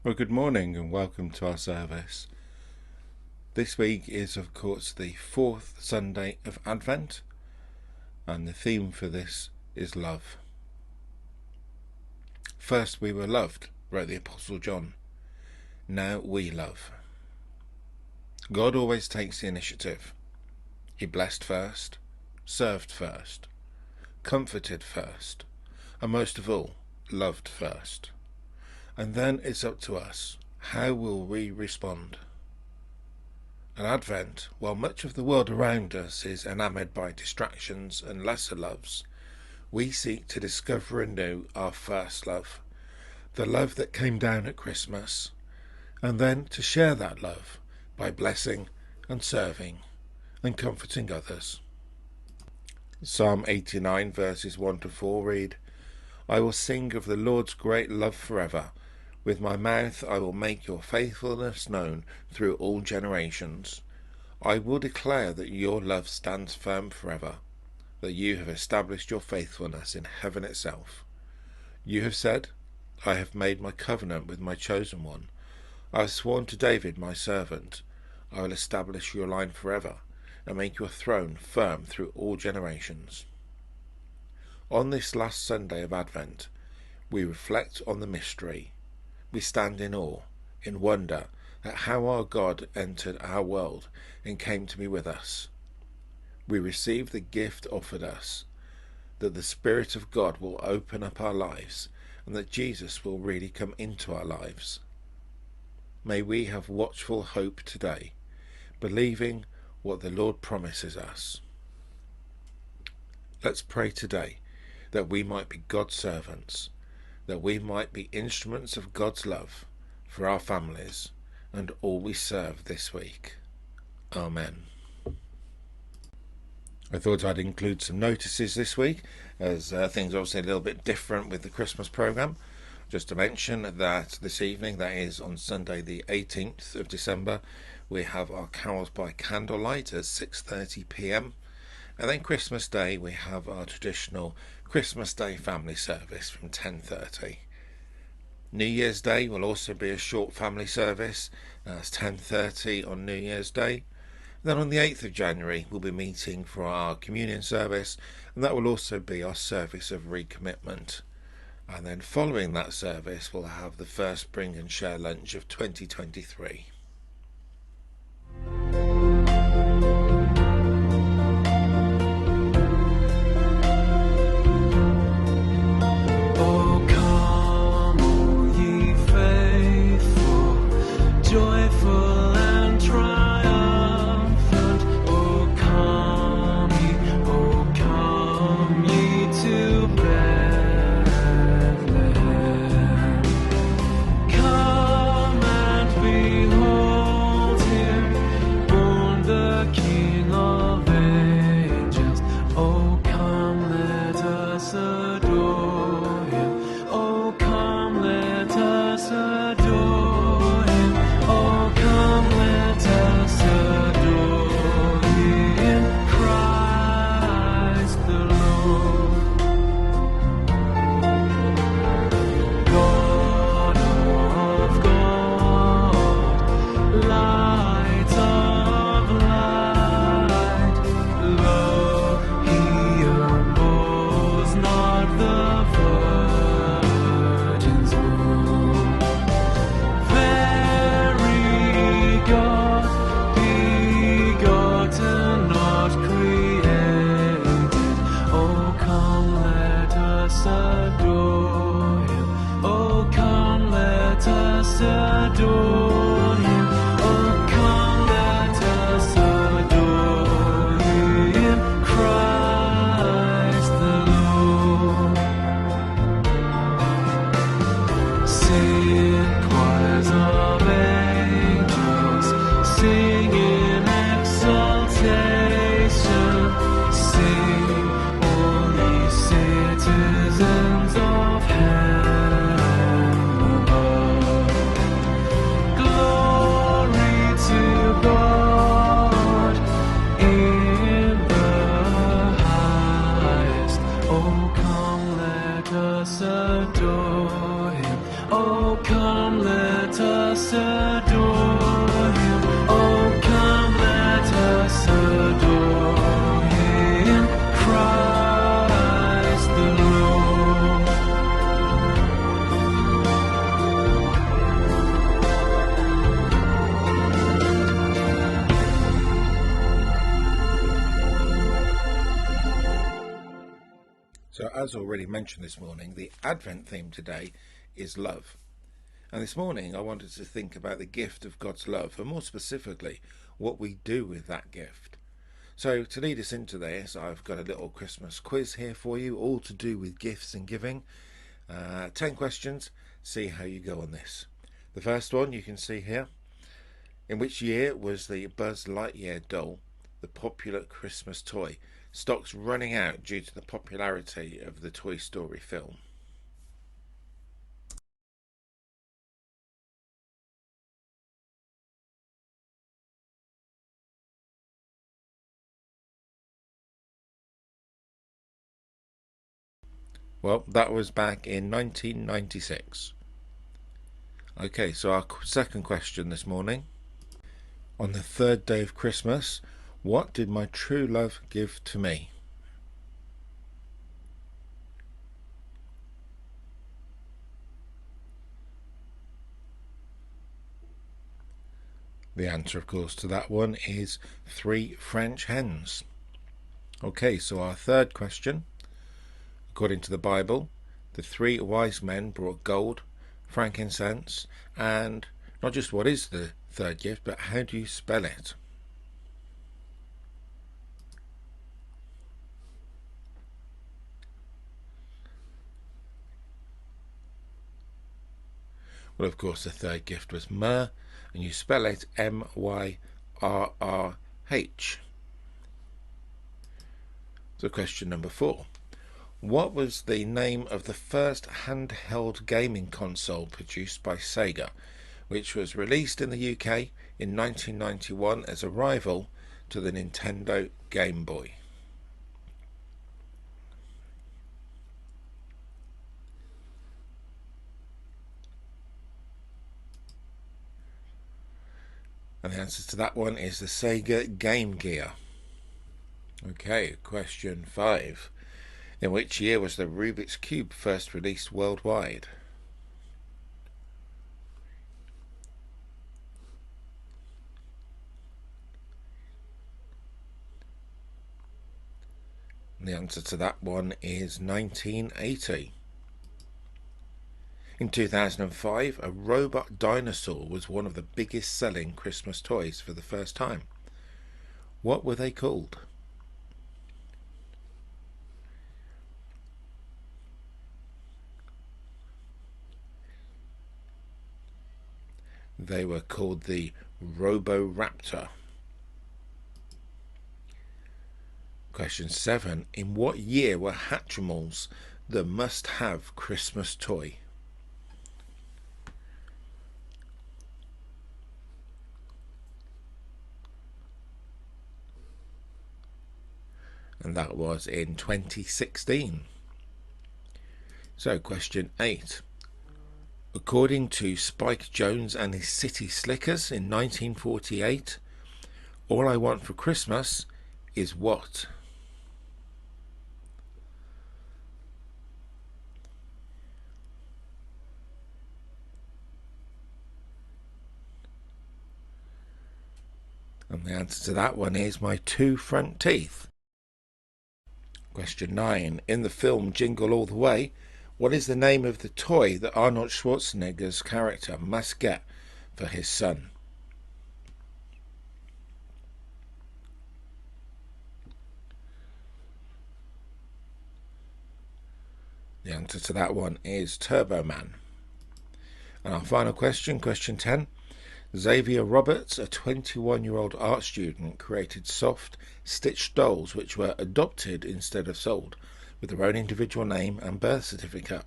Well, good morning and welcome to our service. This week is, of course, the fourth Sunday of Advent, and the theme for this is love. First we were loved, wrote the Apostle John. Now we love. God always takes the initiative. He blessed first, served first, comforted first, and most of all, loved first. And then it's up to us. How will we respond? At Advent, while much of the world around us is enamoured by distractions and lesser loves, we seek to discover anew our first love, the love that came down at Christmas, and then to share that love by blessing and serving and comforting others. Psalm 89 verses 1 to 4 read, I will sing of the Lord's great love forever. With my mouth I will make your faithfulness known through all generations. I will declare that your love stands firm forever, that you have established your faithfulness in heaven itself. You have said, I have made my covenant with my chosen one. I have sworn to David my servant. I will establish your line forever and make your throne firm through all generations. On this last Sunday of Advent, we reflect on the mystery. We stand in awe, in wonder at how our God entered our world and came to be with us. We receive the gift offered us, that the Spirit of God will open up our lives and that Jesus will really come into our lives. May we have watchful hope today, believing what the Lord promises us. Let's pray today that we might be God's servants, that we might be instruments of God's love for our families and all we serve this week. Amen. I thought I'd include some notices this week, as things are obviously a little bit different with the Christmas programme. Just to mention that this evening, that is on Sunday the 18th of December, we have our carols by candlelight at 6:30 p.m. And then Christmas Day, we have our traditional Christmas Day family service from 10:30. New Year's Day will also be a short family service. It's 10:30 on New Year's Day. Then on the 8th of January, we'll be meeting for our communion service, and that will also be our service of recommitment. And then following that service, we'll have the first Bring and Share lunch of 2023. Come and behold. as already mentioned this morning, the Advent theme today is love. And this morning I wanted to think about the gift of God's love, and more specifically, what we do with that gift. So to lead us into this, I've got a little Christmas quiz here for you, all to do with gifts and giving. 10 questions, see how you go on this. The first one you can see here. In which year was the Buzz Lightyear doll the popular Christmas toy? Stock's running out due to the popularity of the Toy Story film. Well, that was back in 1996. Okay, so our second question this morning. On the third day of Christmas, what did my true love give to me? The answer, of course, to that one is 3 French hens. Okay, so our third question. According to the Bible, the 3 wise men brought gold, frankincense, and not just what is the third gift, but how do you spell it? Well, of course, the third gift was myrrh, and you spell it Myrrh. So question number 4. What was the name of the first handheld gaming console produced by Sega, which was released in the UK in 1991 as a rival to the Nintendo Game Boy? And the answer to that one is the Sega Game Gear. Okay, question 5. In which year was the Rubik's Cube first released worldwide? And the answer to that one is 1980. In 2005, a robot dinosaur was one of the biggest selling Christmas toys for the first time. What were they called? They were called the Roboraptor. Question 7. In what year were Hatchimals the must-have Christmas toy? And that was in 2016. So question 8. According to Spike Jonze and his City Slickers in 1948, all I want for Christmas is what? And the answer to that one is my 2 front teeth. Question 9. In the film Jingle All the Way, what is the name of the toy that Arnold Schwarzenegger's character must get for his son? The answer to that one is Turbo Man. And our final question, question 10. Xavier Roberts, a 21-year-old art student, created soft, stitched dolls which were adopted instead of sold, with their own individual name and birth certificate.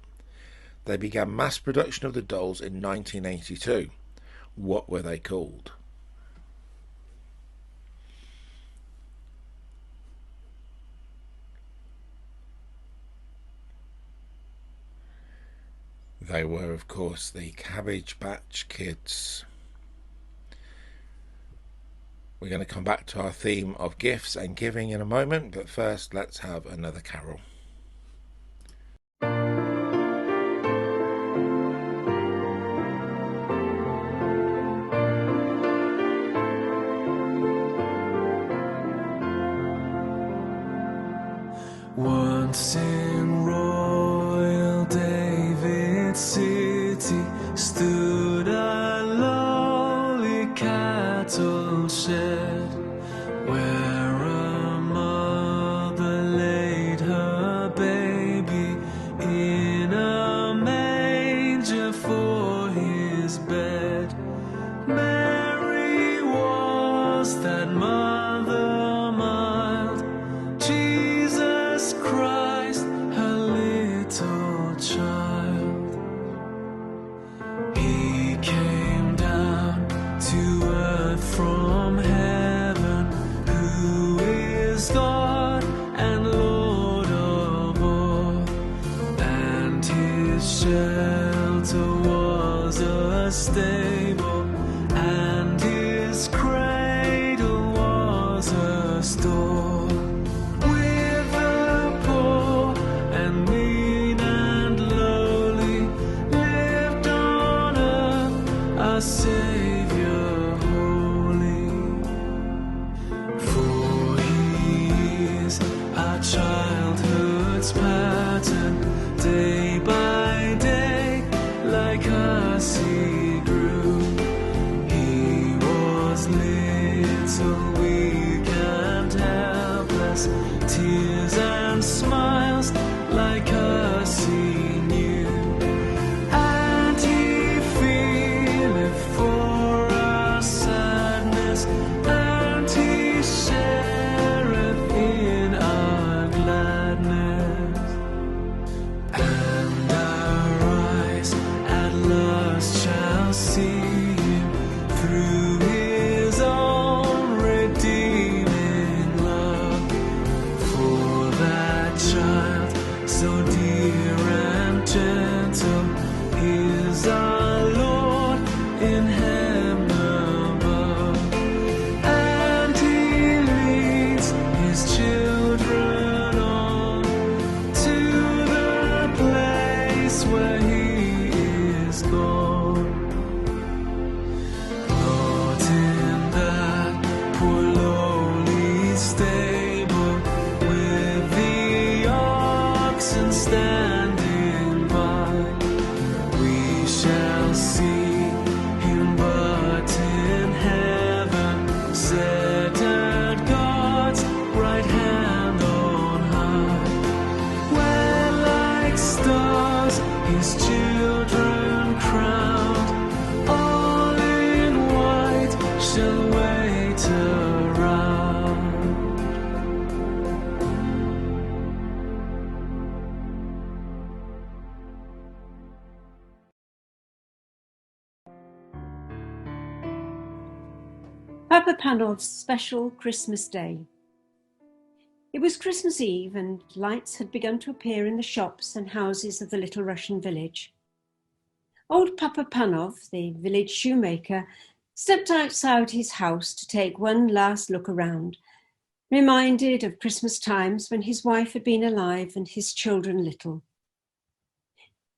They began mass production of the dolls in 1982. What were they called? They were, of course, the Cabbage Patch Kids. We're going to come back to our theme of gifts and giving in a moment, but first let's have another carol. Once in Rome city stood a lowly cattle shed, where a mother laid her baby in a manger for his bed. Mary was that mother mild, Jesus Christ, her little child. He came down to earth from heaven, who is God and Lord of all, and his shelter was a stable, and his cradle was a store. With the poor and mean and lowly lived on earth a Savior holy. For he is our childhood's pattern, day by day, like us he grew. He was little, weak and helpless, tears and smiles, like us he knew. And he feeleth for our sadness, and he shareth in our gladness. And our eyes at last shall see him through his own redeeming love. For that child so dear and gentle is our Lord in heaven above. And he leads his children on to the place where he is gone. Not in that poor lowly stable, with the oxen standing by, we shall see him, but in heaven, set at God's right hand on high, where like stars his children crowned, all in white, shall wait around. Papa Panov's special Christmas Day. It was Christmas Eve, and lights had begun to appear in the shops and houses of the little Russian village. Old Papa Panov, the village shoemaker, stepped outside his house to take one last look around, reminded of Christmas times when his wife had been alive and his children little.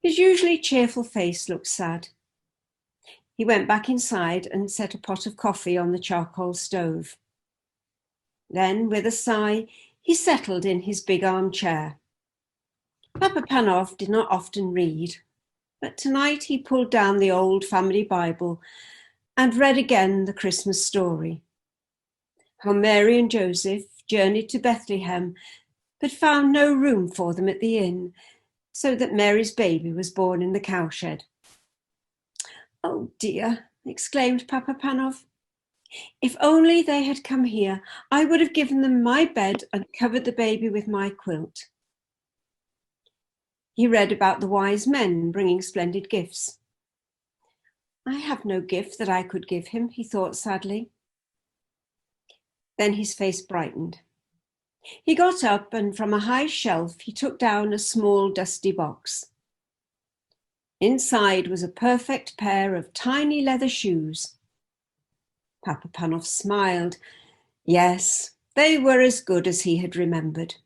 His usually cheerful face looked sad. He went back inside and set a pot of coffee on the charcoal stove. Then, with a sigh, he settled in his big armchair. Papa Panov did not often read, but tonight he pulled down the old family Bible and read again the Christmas story. How Mary and Joseph journeyed to Bethlehem, but found no room for them at the inn, so that Mary's baby was born in the cowshed. "Oh dear," exclaimed Papa Panov. "If only they had come here, I would have given them my bed and covered the baby with my quilt." He read about the wise men bringing splendid gifts. "I have no gift that I could give him," he thought sadly. Then his face brightened. He got up and from a high shelf he took down a small dusty box. Inside was a perfect pair of tiny leather shoes. Papa Panov smiled. Yes, they were as good as he had remembered.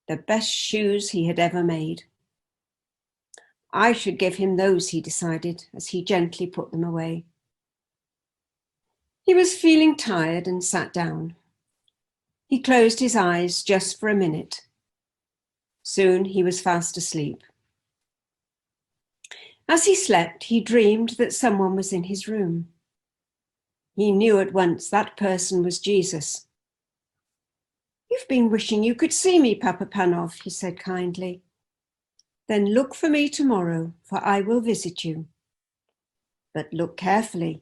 The best shoes he had ever made. I should give him those, he decided, as he gently put them away. He was feeling tired and sat down. He closed his eyes just for a minute. Soon he was fast asleep. As he slept, he dreamed that someone was in his room. He knew at once that person was Jesus. "You've been wishing you could see me, Papa Panov," he said kindly. "Then look for me tomorrow, for I will visit you. But look carefully,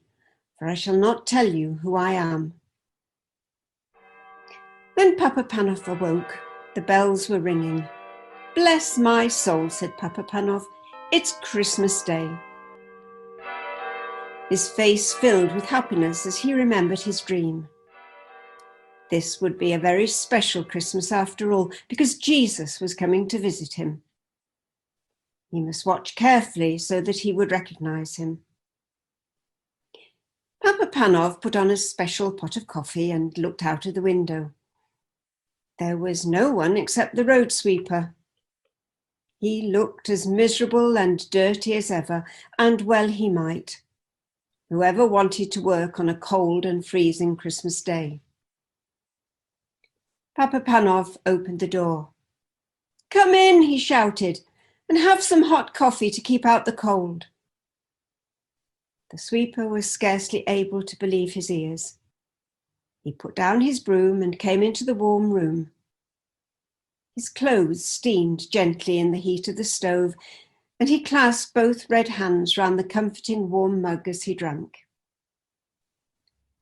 for I shall not tell you who I am." When Papa Panov awoke, the bells were ringing. "Bless my soul," said Papa Panov, "it's Christmas Day." His face filled with happiness as he remembered his dream. This would be a very special Christmas after all, because Jesus was coming to visit him. He must watch carefully so that he would recognize him. Papa Panov put on a special pot of coffee and looked out of the window. There was no one except the road sweeper. He looked as miserable and dirty as ever, and well he might. Whoever wanted to work on a cold and freezing Christmas day? Papa Panov opened the door. "Come in," he shouted, "and have some hot coffee to keep out the cold." The sweeper was scarcely able to believe his ears. He put down his broom and came into the warm room. His clothes steamed gently in the heat of the stove, and he clasped both red hands round the comforting warm mug as he drank.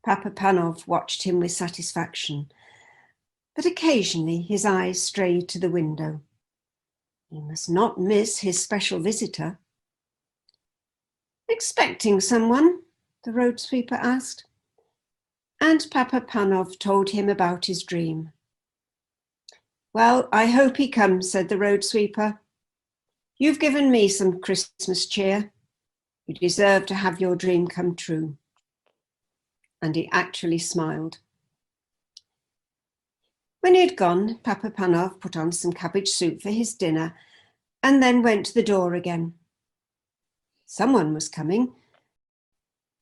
Papa Panov watched him with satisfaction, but occasionally his eyes strayed to the window. He must not miss his special visitor. "Expecting someone?" the road sweeper asked. And Papa Panov told him about his dream. "Well, I hope he comes," said the road sweeper. "You've given me some Christmas cheer. You deserve to have your dream come true." And he actually smiled. When he had gone, Papa Panov put on some cabbage soup for his dinner and then went to the door again. Someone was coming.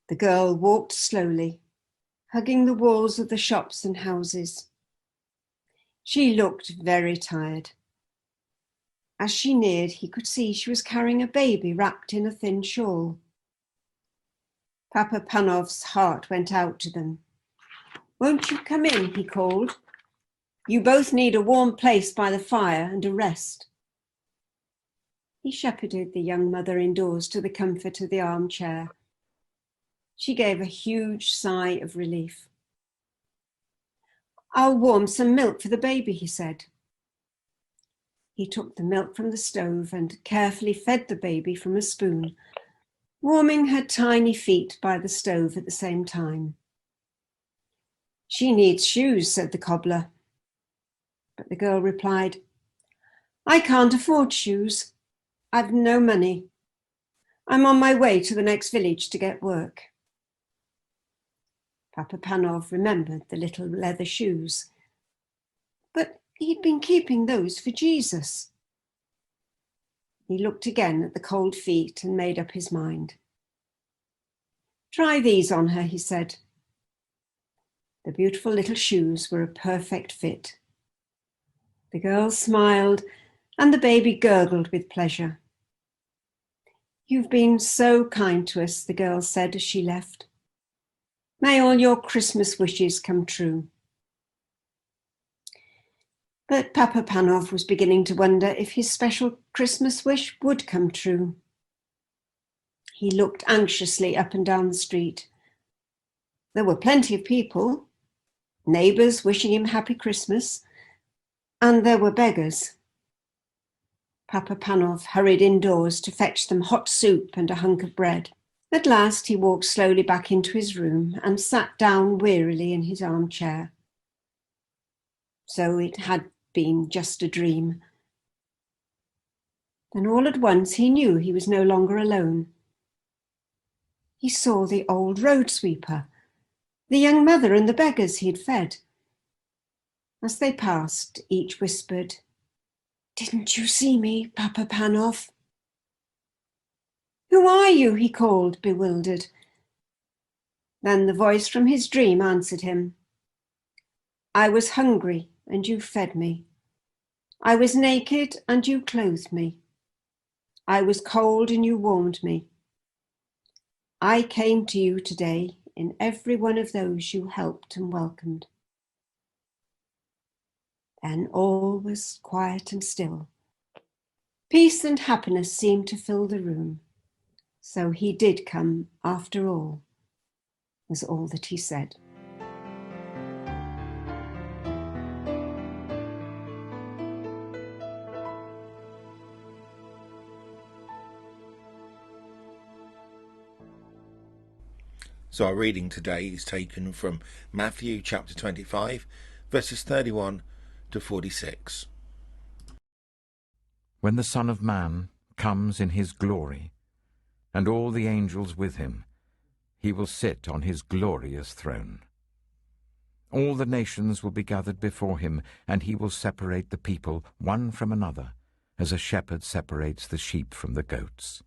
The girl walked slowly, hugging the walls of the shops and houses. She looked very tired. As she neared, he could see she was carrying a baby wrapped in a thin shawl. Papa Panov's heart went out to them. "Won't you come in?" he called. "You both need a warm place by the fire and a rest." He shepherded the young mother indoors to the comfort of the armchair. She gave a huge sigh of relief. "I'll warm some milk for the baby," he said. He took the milk from the stove and carefully fed the baby from a spoon, warming her tiny feet by the stove at the same time. "She needs shoes," said the cobbler. But the girl replied, "I can't afford shoes. I've no money. I'm on my way to the next village to get work." Papa Panov remembered the little leather shoes. But he'd been keeping those for Jesus. He looked again at the cold feet and made up his mind. "Try these on her," he said. The beautiful little shoes were a perfect fit. The girl smiled and the baby gurgled with pleasure. "You've been so kind to us," the girl said as she left. "May all your Christmas wishes come true." But Papa Panov was beginning to wonder if his special Christmas wish would come true. He looked anxiously up and down the street. There were plenty of people, neighbours wishing him Happy Christmas, and there were beggars. Papa Panov hurried indoors to fetch them hot soup and a hunk of bread. At last he walked slowly back into his room and sat down wearily in his armchair. So it had been just a dream. Then all at once he knew he was no longer alone. He saw the old road sweeper, the young mother and the beggars he had fed. As they passed, each whispered, "Didn't you see me, Papa Panov?" "Who are you?" he called, bewildered. Then the voice from his dream answered him. "I was hungry and you fed me. I was naked and you clothed me. I was cold and you warmed me. I came to you today in every one of those you helped and welcomed. Then all was quiet and still. Peace and happiness seemed to fill the room. So he did come after all, was all that he said. So our reading today is taken from Matthew chapter 25, verses 31 to 46. When the Son of Man comes in his glory, and all the angels with him, he will sit on his glorious throne. All the nations will be gathered before him, and he will separate the people one from another, as a shepherd separates the sheep from the goats.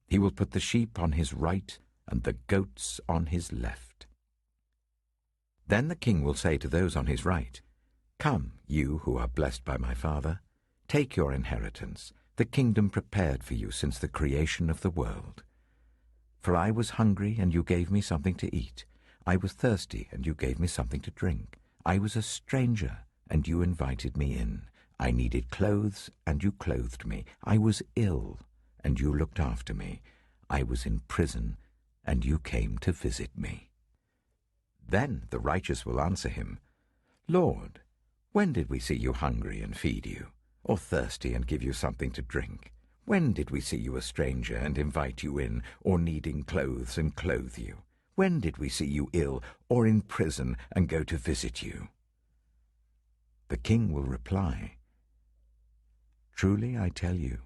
He will put the sheep on his right and the goats on his left. Then the king will say to those on his right, "Come, you who are blessed by my Father, take your inheritance, the kingdom prepared for you since the creation of the world. For I was hungry, and you gave me something to eat. I was thirsty, and you gave me something to drink. I was a stranger, and you invited me in. I needed clothes, and you clothed me. I was ill, and you looked after me. I was in prison, and you came to visit me." Then the righteous will answer him, "Lord, when did we see you hungry and feed you, or thirsty and give you something to drink? When did we see you a stranger and invite you in, or needing clothes and clothe you? When did we see you ill or in prison and go to visit you?" The king will reply, "Truly I tell you,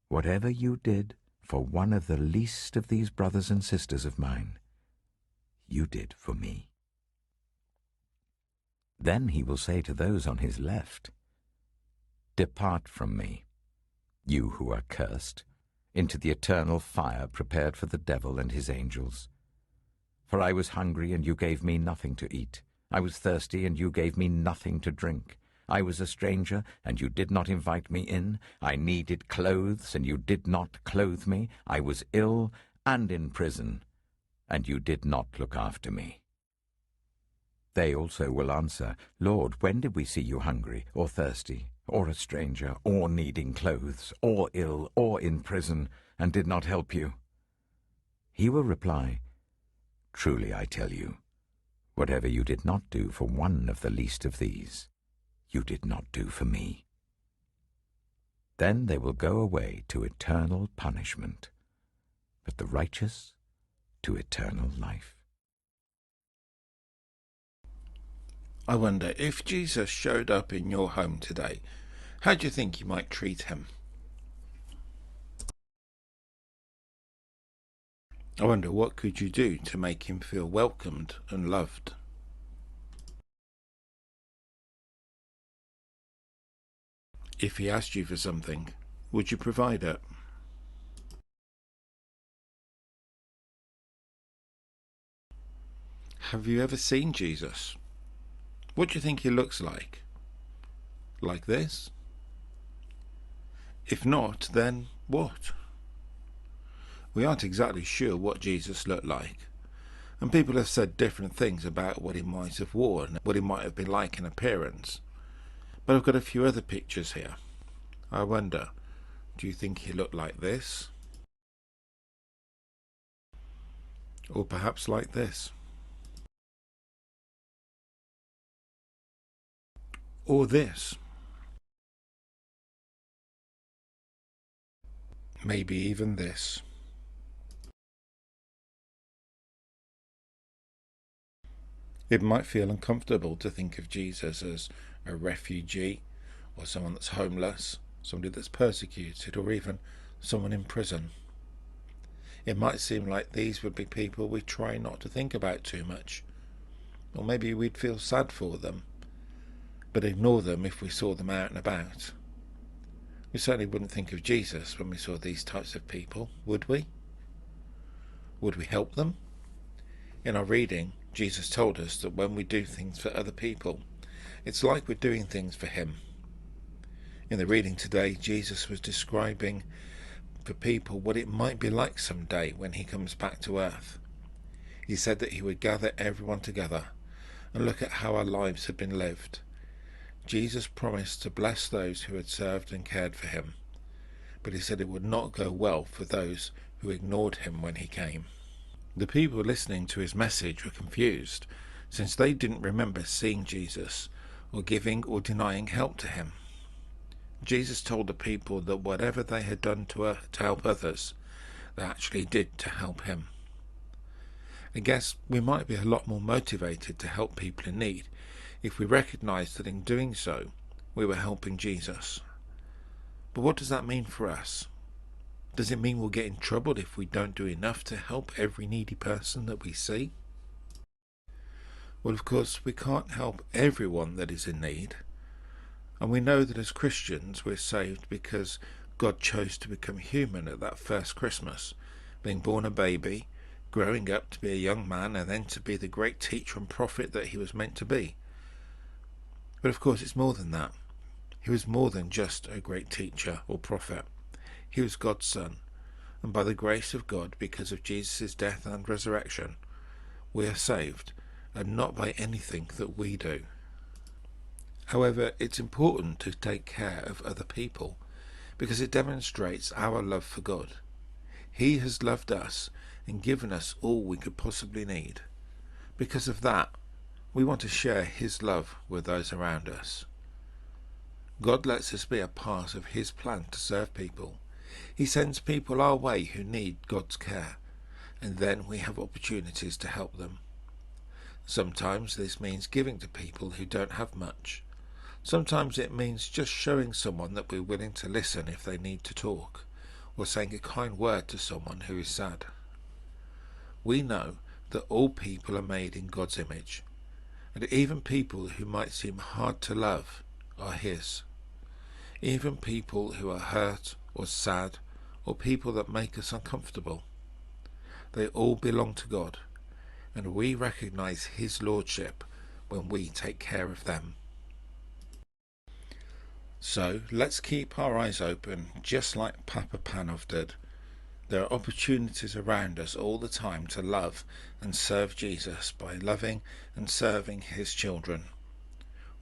whatever you did for one of the least of these brothers and sisters of mine, you did for me." Then he will say to those on his left, "Depart from me, you who are cursed, into the eternal fire prepared for the devil and his angels. For I was hungry, and you gave me nothing to eat. I was thirsty, and you gave me nothing to drink. I was a stranger, and you did not invite me in. I needed clothes, and you did not clothe me. I was ill and in prison, and you did not look after me." They also will answer, "Lord, when did we see you hungry, or thirsty, or a stranger, or needing clothes, or ill, or in prison, and did not help you?" He will reply, "Truly I tell you, whatever you did not do for one of the least of these, you did not do for me." Then they will go away to eternal punishment, but the righteous to eternal life. I wonder, if Jesus showed up in your home today, how do you think you might treat him? I wonder, what could you do to make him feel welcomed and loved? If he asked you for something, would you provide it? Have you ever seen Jesus? What do you think he looks like? Like this? If not, then what? We aren't exactly sure what Jesus looked like, and people have said different things about what he might have worn, what he might have been like in appearance. But I've got a few other pictures here. I wonder, do you think he looked like this? Or perhaps like this? Or this? Maybe even this. It might feel uncomfortable to think of Jesus as a refugee, or someone that's homeless, somebody that's persecuted, or even someone in prison. It might seem like these would be people we try not to think about too much, or maybe we'd feel sad for them, but ignore them if we saw them out and about. We certainly wouldn't think of Jesus when we saw these types of people, would we? Would we help them? In our reading, Jesus told us that when we do things for other people, it's like we're doing things for him. In the reading today, Jesus was describing for people what it might be like someday when he comes back to earth. He said that he would gather everyone together and look at how our lives had been lived. Jesus promised to bless those who had served and cared for him, but he said it would not go well for those who ignored him when he came. The people listening to his message were confused, since they didn't remember seeing Jesus or giving or denying help to him. Jesus told the people that whatever they had done to help others, they actually did to help him. I guess we might be a lot more motivated to help people in need if we recognise that in doing so, we were helping Jesus. But what does that mean for us? Does it mean we'll get in trouble if we don't do enough to help every needy person that we see? Well, of course, we can't help everyone that is in need. And we know that as Christians we're saved because God chose to become human at that first Christmas, being born a baby, growing up to be a young man, and then to be the great teacher and prophet that he was meant to be. But of course it's more than that. He was more than just a great teacher or prophet. He was God's son, and by the grace of God, because of Jesus' death and resurrection, we are saved, and not by anything that we do. However, it's important to take care of other people, because it demonstrates our love for God. He has loved us and given us all we could possibly need. Because of that, we want to share his love with those around us. God lets us be a part of his plan to serve people. He sends people our way who need God's care, and then we have opportunities to help them. Sometimes this means giving to people who don't have much. Sometimes it means just showing someone that we're willing to listen if they need to talk, or saying a kind word to someone who is sad. We know that all people are made in God's image, and even people who might seem hard to love are his. Even people who are hurt or sad, or people that make us uncomfortable. They all belong to God, and we recognize his lordship when we take care of them. So let's keep our eyes open, just like Papa Panov did. There are opportunities around us all the time to love and serve Jesus by loving and serving his children.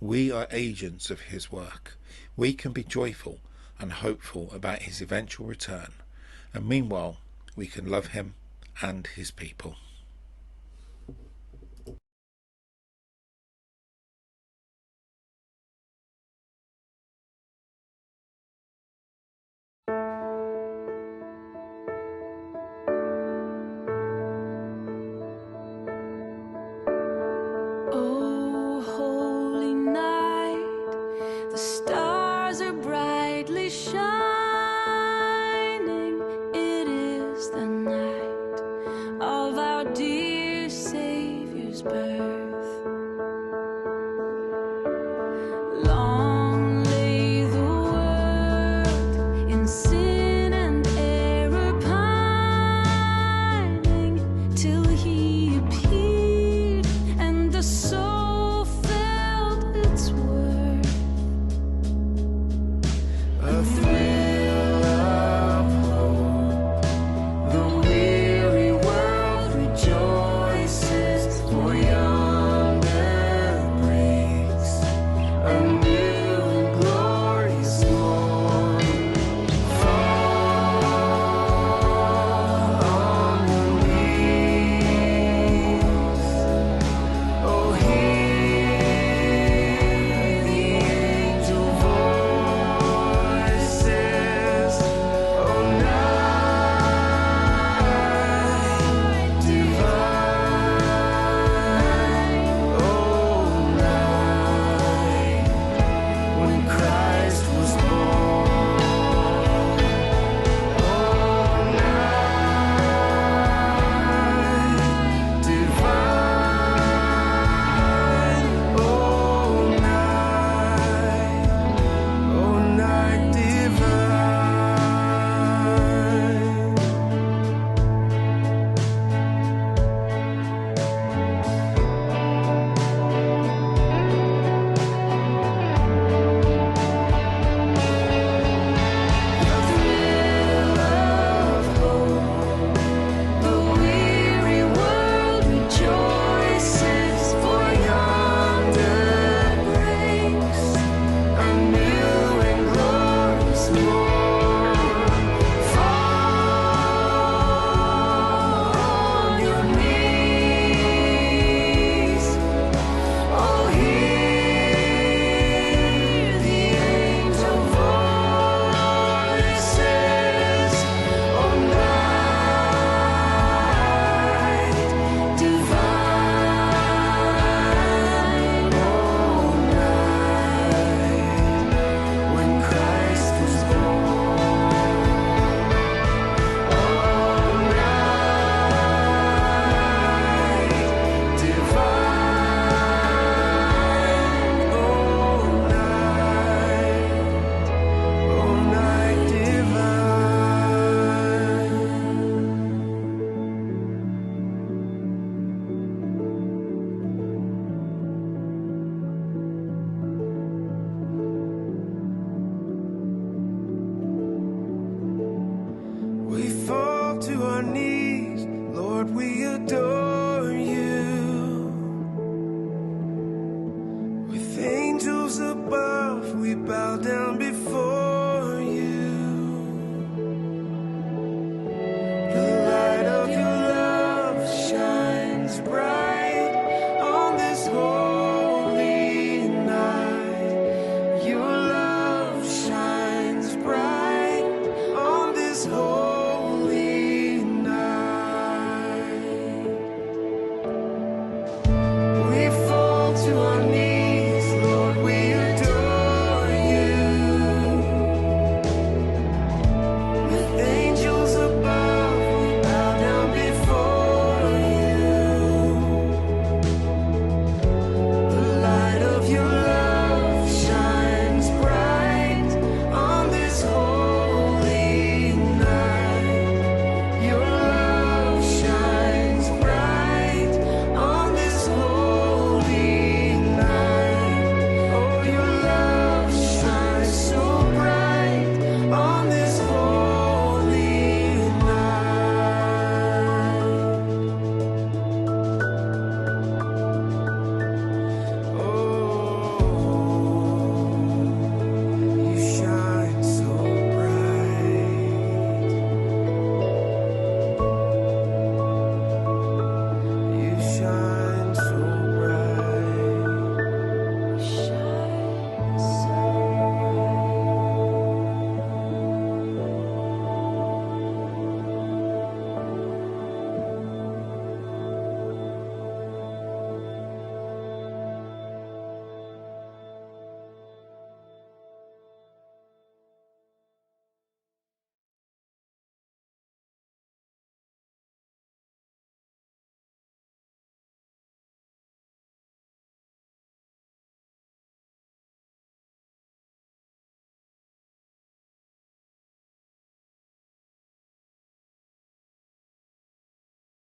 We are agents of his work. We can be joyful and hopeful about his eventual return, and meanwhile we can love him and his people. Oh, holy night, the stars are brightly shining. It is the night of our dear Savior's birth. Long lay the world in sin and error pining, till he appeared and the soul felt its worth. A thrill of hope, the weary world rejoices, for yonder breaks a new and glorious morn. Fall on the leaves. Oh, hear the angel voices. Oh, night divine. Oh, night we bow down before